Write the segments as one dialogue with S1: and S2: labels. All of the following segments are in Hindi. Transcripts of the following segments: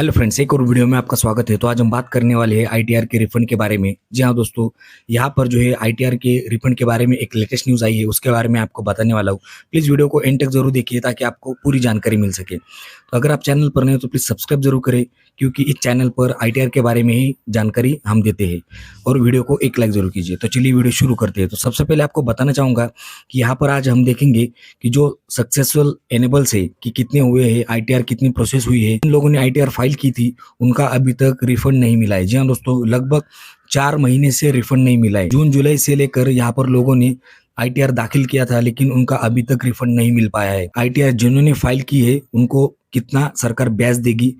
S1: हेलो फ्रेंड्स, एक और वीडियो में आपका स्वागत है। तो आज हम बात करने वाले हैं आईटीआर के रिफंड के बारे में। जी हाँ दोस्तों, यहाँ पर जो है आईटीआर के रिफंड के बारे में एक लेटेस्ट न्यूज़ आई है, उसके बारे में आपको बताने वाला हूँ। प्लीज़ वीडियो को एंड तक जरूर देखिए ताकि आपको पूरी जानकारी मिल सके। तो अगर आप चैनल पर नए हो तो प्लीज़ सब्सक्राइब जरूर करें, क्योंकि इस चैनल पर आईटीआर के बारे में ही जानकारी हम देते हैं। और वीडियो को एक लाइक जरूर कीजिए। तो चलिए वीडियो शुरू करते हैं। तो सबसे पहले आपको बताना चाहूँगा कि यहाँ पर आज हम देखेंगे कि जो सक्सेसफुल एनेबल्स है कि कितने हुए हैं, आईटीआर कितनी प्रोसेस हुई है। इन लोगों ने आईटीआर फाइल की थी, उनका अभी तक रिफंड नहीं मिला है। जी हाँ दोस्तों, लगभग 4 महीने से रिफंड नहीं मिला है। जून जुलाई से लेकर यहाँ पर लोगों ने आईटीआर दाखिल किया था, लेकिन उनका अभी तक रिफंड नहीं मिल पाया है। आईटीआर जिन्होंने फाइल की है उनको कितना सरकार ब्याज देगी,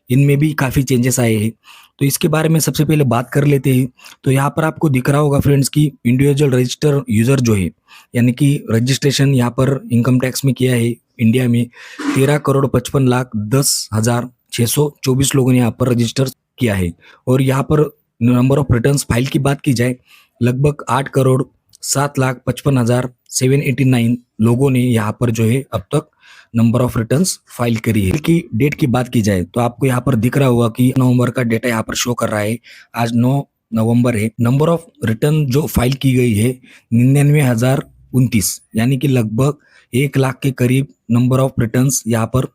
S1: इनमें भी काफी चेंजेस आए हैं। तो इसके बारे में सबसे पहले बात कर लेते हैं। तो यहाँ पर आपको दिख रहा होगा फ्रेंड्स की इंडिविजुअल रजिस्टर यूजर जो है, यानी कि रजिस्ट्रेशन यहाँ पर इनकम टैक्स में किया है इंडिया में 13,55,10,624 लोगों ने यहाँ पर रजिस्टर किया है। और यहाँ पर नंबर ऑफ रिटर्न्स फाइल की बात की जाए, लगभग 8,07,55,789 लोगों ने यहाँ पर जो है अब तक नंबर ऑफ रिटर्न्स फाइल करी है। की डेट की बात की जाए तो आपको यहाँ पर दिख रहा होगा कि नवंबर का डेटा यहाँ पर शो कर रहा है। आज 9 नवंबर है। नंबर ऑफ रिटर्न जो फाइल की गई है 99,029, यानी कि लगभग 1 लाख के करीब नंबर ऑफ रिटर्न्स यहाँ पर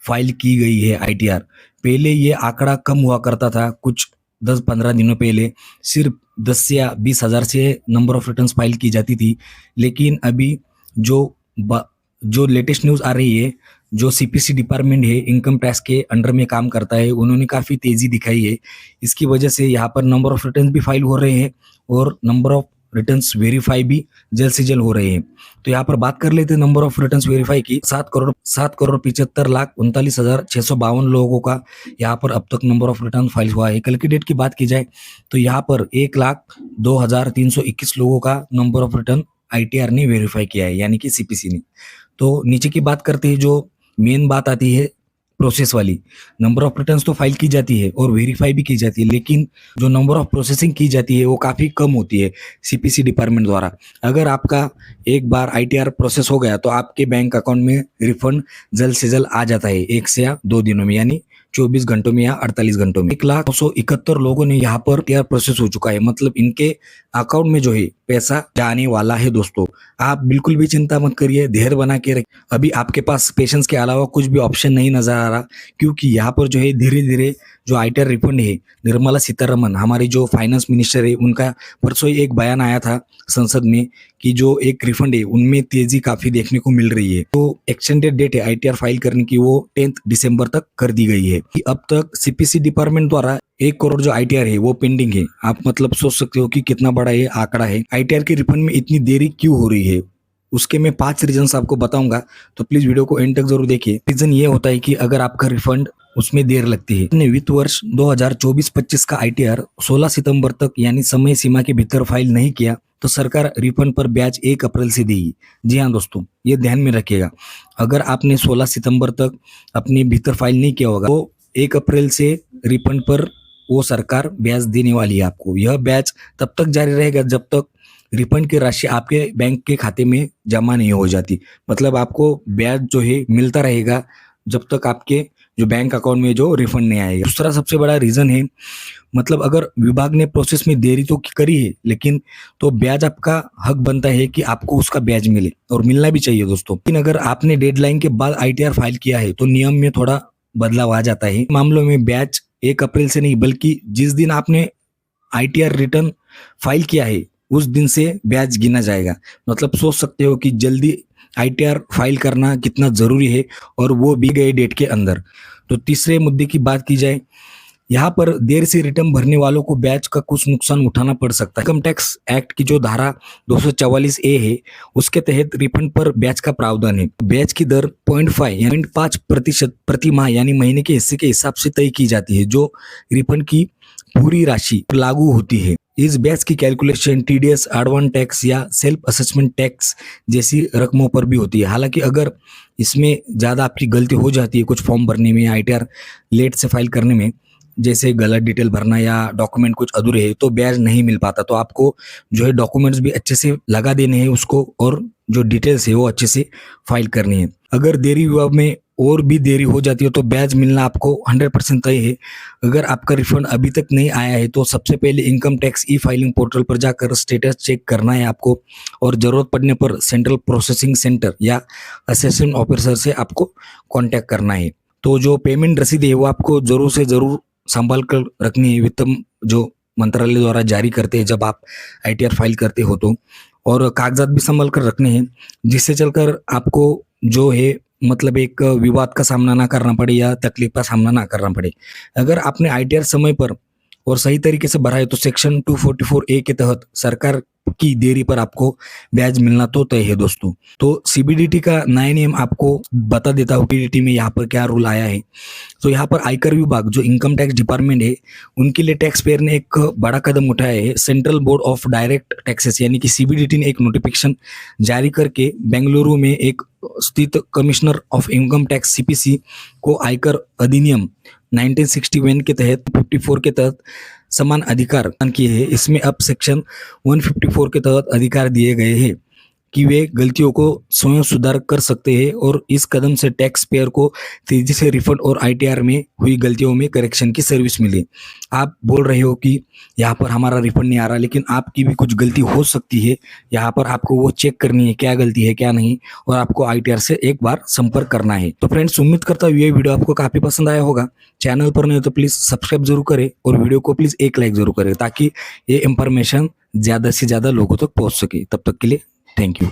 S1: फाइल की गई है आईटीआर। पहले ये आंकड़ा कम हुआ करता था, कुछ 10-15 दिनों पहले सिर्फ 10 या 20 हजार से नंबर ऑफ रिटर्न्स फाइल की जाती थी। लेकिन अभी जो लेटेस्ट न्यूज़ आ रही है, जो सीपीसी डिपार्टमेंट है, इनकम टैक्स के अंडर में काम करता है, उन्होंने काफ़ी तेज़ी दिखाई है। इसकी वजह से यहाँ पर नंबर ऑफ रिटर्न्स भी फाइल हो रहे हैं और नंबर ऑफ रिटर्न्स वेरीफाई भी जल्द से जल्द हो रहे हैं। तो यहाँ पर बात कर लेते हैं नंबर ऑफ रिटर्न्स वेरीफाई की। 7,75,73,39,652 लोगों का यहाँ पर अब तक नंबर ऑफ रिटर्न फाइल हुआ है। कल की डेट की बात की जाए तो यहाँ पर 1,02,321 लोगों का नंबर ऑफ रिटर्न आईटीआर ने वेरीफाई किया है, यानी कि सीपीसी ने। तो नीचे की बात करते हैं, जो मेन बात आती है प्रोसेस वाली। नंबर ऑफ रिटर्न्स तो फाइल की जाती है और वेरीफाई भी की जाती है, लेकिन जो नंबर ऑफ प्रोसेसिंग की जाती है वो काफ़ी कम होती है सीपीसी डिपार्टमेंट द्वारा। अगर आपका एक बार आईटीआर प्रोसेस हो गया तो आपके बैंक अकाउंट में रिफंड जल्द से जल्द आ जाता है, 1 से या 2 दिनों में, यानी 24 घंटों में या 48 घंटों में। 1,971 लोगों ने यहाँ पर आईटीआर प्रोसेस हो चुका है, मतलब इनके अकाउंट में जो है पैसा जाने वाला है। दोस्तों आप बिल्कुल भी चिंता मत करिए, धैर्य बना के रखिए। अभी आपके पास पेशेंस के अलावा कुछ भी ऑप्शन नहीं नजर आ रहा, क्योंकि यहाँ पर जो है धीरे धीरे जो आईटीआर रिफंड है, निर्मला सीतारमन हमारी जो फाइनेंस मिनिस्टर है, उनका परसों एक बयान आया था संसद में कि जो एक रिफंड है उनमें तेजी काफी देखने को मिल रही है। तो एक्सटेंडेड डेट है आईटीआर फाइल करने की, वो 10 दिसंबर तक कर दी गई है। कि अब तक सीपीसी डिपार्टमेंट द्वारा 1 करोड़ जो आईटीआर है वो पेंडिंग है। आप मतलब सोच सकते हो कि कितना बड़ा ये आंकड़ा है। आईटीआर के रिफंड में इतनी देरी क्यों हो रही है, उसके मैं 5 रीजंस आपको बताऊंगा, तो प्लीज वीडियो को एंड तक जरूर देखिए। रीजन ये होता है कि अगर आपका रिफंड उसमें देर लगती है। अपने वित्त वर्ष 2024-25 का आईटीआर 16 सितंबर तक यानी समय सीमा के भीतर फाइल नहीं किया तो सरकार रिफंड पर ब्याज 1 अप्रैल से देगी। जी हाँ दोस्तों, ये ध्यान में रखिएगा। अगर आपने 16 सितंबर तक अपने भीतर फाइल नहीं किया होगा तो 1 अप्रैल से रिफंड पर वो सरकार ब्याज देने वाली है आपको। यह ब्याज तब तक जारी रहेगा जब तक रिफंड की राशि आपके बैंक के खाते में जमा नहीं हो जाती। मतलब आपको ब्याज जो है मिलता रहेगा जब तक आपके जो बैंक अकाउंट में जो रिफंड नहीं आएगा। दूसरा सबसे बड़ा रीजन है, मतलब अगर विभाग ने प्रोसेस में देरी तो करी है, लेकिन तो ब्याज आपका हक बनता है कि आपको उसका ब्याज मिले, और मिलना भी चाहिए दोस्तों। लेकिन अगर आपने डेडलाइन के बाद आईटीआर फाइल किया है तो नियम में थोड़ा बदलाव आ जाता है। मामलों में ब्याज 1 अप्रैल से नहीं, बल्कि जिस दिन आपने आईटीआर रिटर्न फाइल किया है उस दिन से ब्याज गिना जाएगा। मतलब सोच सकते हो कि जल्दी आईटीआर फाइल करना कितना जरूरी है, और वो भी गए डेट के अंदर। तो तीसरे मुद्दे की बात की जाए, यहाँ पर देर से रिटर्न भरने वालों को ब्याज का कुछ नुकसान उठाना पड़ सकता है। इनकम टैक्स एक्ट की जो धारा 244A है, उसके तहत रिफंड पर ब्याज का प्रावधान है। ब्याज की दर 0.5% प्रति माह यानी महीने के हिस्से के हिसाब से तय की जाती है, जो रिफंड की पूरी राशि लागू होती है। इस ब्याज की कैलकुलेशन टीडीएस, एडवांस टैक्स या सेल्फ असेसमेंट टैक्स जैसी रकमों पर भी होती है। हालांकि अगर इसमें ज़्यादा आपकी गलती हो जाती है कुछ फॉर्म भरने में, आईटीआर लेट से फाइल करने में, जैसे गलत डिटेल भरना या डॉक्यूमेंट कुछ अधूरे है, तो ब्याज नहीं मिल पाता। तो आपको जो है डॉक्यूमेंट्स भी अच्छे से लगा देने हैं उसको, और जो डिटेल्स है वो अच्छे से फाइल करनी है। अगर देरी हुआ में और भी देरी हो जाती है तो ब्याज मिलना आपको 100% तय है। अगर आपका रिफंड अभी तक नहीं आया है तो सबसे पहले income tax e filing portal पर जाकर स्टेटस चेक करना है आपको, और ज़रूरत पड़ने पर सेंट्रल प्रोसेसिंग सेंटर या असेसमेंट ऑफिसर से आपको कांटेक्ट करना है। तो जो पेमेंट रसीद है वो आपको ज़रूर से ज़रूर संभाल कर रखनी है, वित्त जो मंत्रालय द्वारा जारी करते हैं जब आप आईटीआर फाइल करते हो तो, और कागजात भी संभाल कर रखने हैं, जिससे चलकर आपको जो है मतलब एक विवाद का सामना ना करना पड़े या तकलीफ का सामना ना करना पड़े। अगर आपने आईटीआर समय पर और सही तरीके से भरा है तो सेक्शन 244A के तहत सरकार की देरी पर आपको ब्याज मिलना तो तय है दोस्तों। तो सीबीडीटी का नया नियम आपको बता देता हूँ सीबीडीटी में यहाँ पर क्या रूल आया है। तो यहाँ पर आयकर विभाग जो इनकम टैक्स डिपार्टमेंट है उनके लिए टैक्स पेयर ने एक बड़ा कदम उठाया है। Central board of direct taxes यानी कि सीबीडीटी ने एक नोटिफिकेशन जारी करके बेंगलुरु में एक स्थित commissioner of income tax CPC को आयकर अधिनियम 1961 के तहत 54 के तहत समान अधिकार प्रदान किए हैं। इसमें अब सेक्शन 154 के तहत अधिकार दिए गए हैं कि वे गलतियों को स्वयं सुधार कर सकते हैं, और इस कदम से टैक्स पेयर को तेजी से रिफंड और आईटीआर में हुई गलतियों में करेक्शन की सर्विस मिली। आप बोल रहे हो कि यहाँ पर हमारा रिफंड नहीं आ रहा, लेकिन आपकी भी कुछ गलती हो सकती है। यहाँ पर आपको वो चेक करनी है क्या गलती है क्या नहीं, और आपको आईटीआर से एक बार संपर्क करना है। तो फ्रेंड्स, उम्मीद करता हूँ ये वीडियो आपको काफी पसंद आया होगा। चैनल पर नहीं हो तो प्लीज सब्सक्राइब जरूर करें और वीडियो को प्लीज एक लाइक जरूर करें, ताकि ये इंफॉर्मेशन ज्यादा से ज्यादा लोगों तक पहुंच सके। तब तक के लिए थैंक यू।